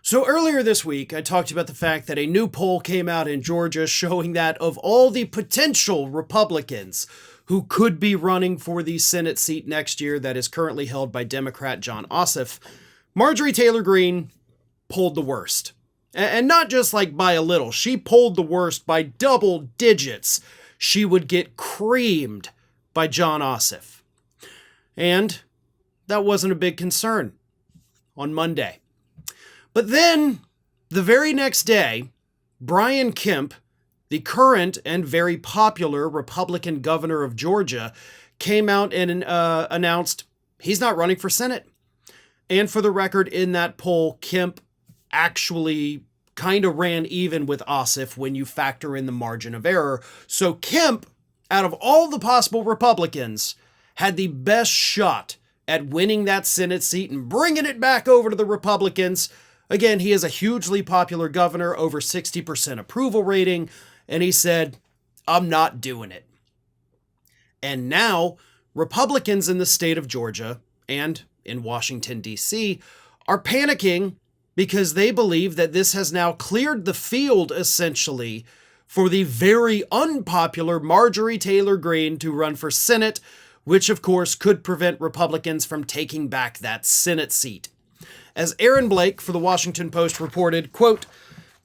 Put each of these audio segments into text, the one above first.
So earlier this week, I talked about the fact that a new poll came out in Georgia showing that of all the potential Republicans who could be running for the Senate seat next year that is currently held by Democrat John Ossof, Marjorie Taylor Greene polled the worst. And not just like by a little, she polled the worst by double digits. She would get creamed by John Ossof. And that wasn't a big concern on Monday. But then, the very next day, Brian Kemp, the current and very popular Republican governor of Georgia, came out and announced he's not running for Senate. And for the record, in that poll, Kemp actually kind of ran even with Ossof when you factor in the margin of error. So Kemp, out of all the possible Republicans, had the best shot at winning that Senate seat and bringing it back over to the Republicans. Again, he is a hugely popular governor, over 60% approval rating, and he said, I'm not doing it. And now, Republicans in the state of Georgia and in Washington, D.C., are panicking because they believe that this has now cleared the field, essentially, for the very unpopular Marjorie Taylor Greene to run for Senate, which, of course, could prevent Republicans from taking back that Senate seat. As Aaron Blake for the Washington Post reported, quote,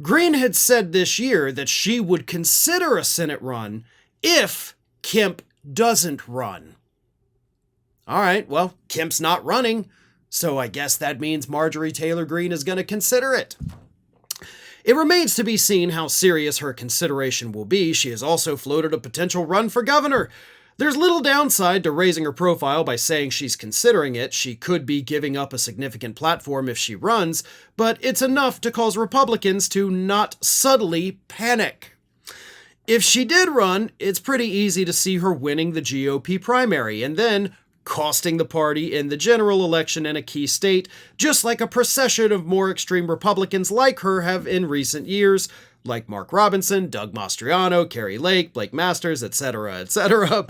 Greene had said this year that she would consider a Senate run if Kemp doesn't run. All right, well, Kemp's not running, so I guess that means Marjorie Taylor Greene is going to consider it. It remains to be seen how serious her consideration will be. She has also floated a potential run for governor. There's little downside to raising her profile by saying she's considering it. She could be giving up a significant platform if she runs, but it's enough to cause Republicans to not subtly panic. If she did run, it's pretty easy to see her winning the GOP primary and then costing the party in the general election in a key state, just like a procession of more extreme Republicans like her have in recent years, like Mark Robinson, Doug Mastriano, Carrie Lake, Blake Masters, etc., etc.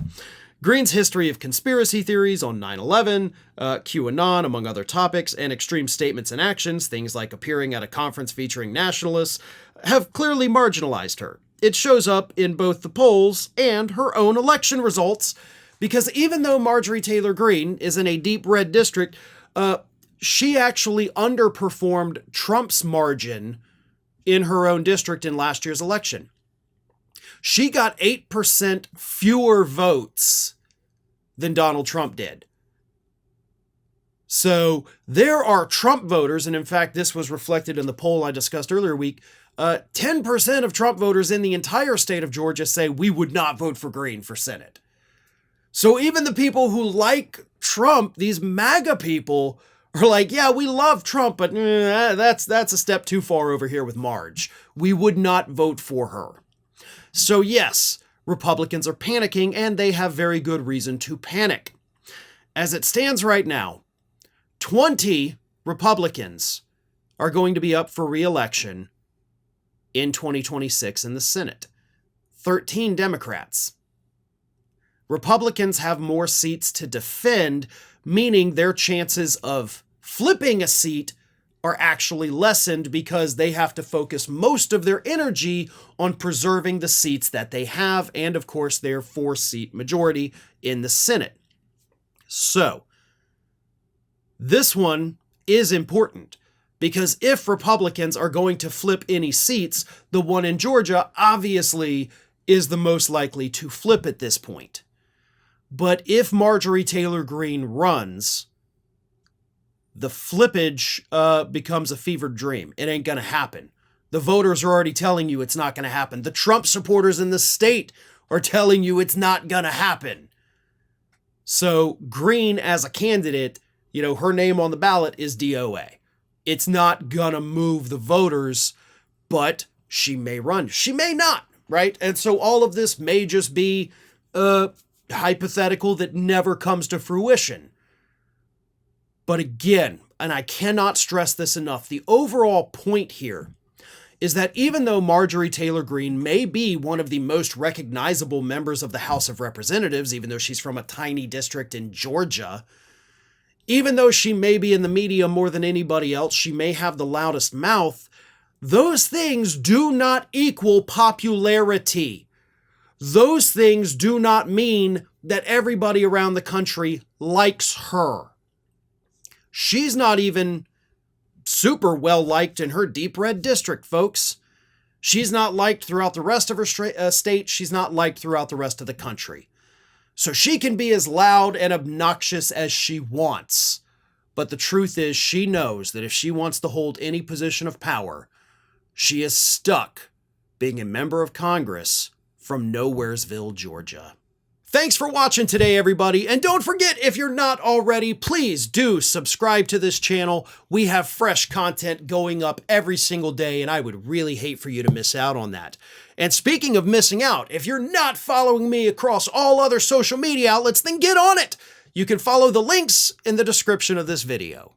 Greene's history of conspiracy theories on 9/11, QAnon, among other topics, and extreme statements and actions, things like appearing at a conference featuring nationalists, have clearly marginalized her. It shows up in both the polls and her own election results, because even though Marjorie Taylor Greene is in a deep red district, she actually underperformed Trump's margin in her own district in last year's election. She got 8% fewer votes than Donald Trump did. So there are Trump voters, and in fact, this was reflected in the poll I discussed earlier week. 10% of Trump voters in the entire state of Georgia say we would not vote for Greene for Senate. So even the people who like Trump, these MAGA people, are like, yeah, we love Trump, but that's a step too far over here with Marge. We would not vote for her. So yes, Republicans are panicking, and they have very good reason to panic. As it stands right now, 20 Republicans are going to be up for re-election in 2026 in the Senate. 13 Democrats. Republicans have more seats to defend, meaning their chances of flipping a seat are actually lessened because they have to focus most of their energy on preserving the seats that they have and, of course, their 4-seat majority in the Senate. So, this one is important because if Republicans are going to flip any seats, the one in Georgia obviously is the most likely to flip at this point. But if Marjorie Taylor Greene runs, the flippage becomes a fevered dream. It ain't going to happen. The voters are already telling you it's not going to happen. The Trump supporters in the state are telling you it's not going to happen. So Greene as a candidate, her name on the ballot is DOA. It's not going to move the voters, but she may run. She may not, right? And so all of this may just be hypothetical that never comes to fruition. But again, and I cannot stress this enough, the overall point here is that even though Marjorie Taylor Greene may be one of the most recognizable members of the House of Representatives, even though she's from a tiny district in Georgia, Even though she may be in the media more than anybody else, she may have the loudest mouth, those things do not equal popularity. Those things do not mean that everybody around the country likes her. She's not even super well liked in her deep red district, folks. She's not liked throughout the rest of her state. She's not liked throughout the rest of the country. So she can be as loud and obnoxious as she wants. But the truth is, she knows that if she wants to hold any position of power, she is stuck being a member of Congress from Nowheresville, Georgia. Thanks for watching today, everybody. And don't forget, if you're not already, please do subscribe to this channel. We have fresh content going up every single day, and I would really hate for you to miss out on that. And speaking of missing out, if you're not following me across all other social media outlets, then get on it. You can follow the links in the description of this video.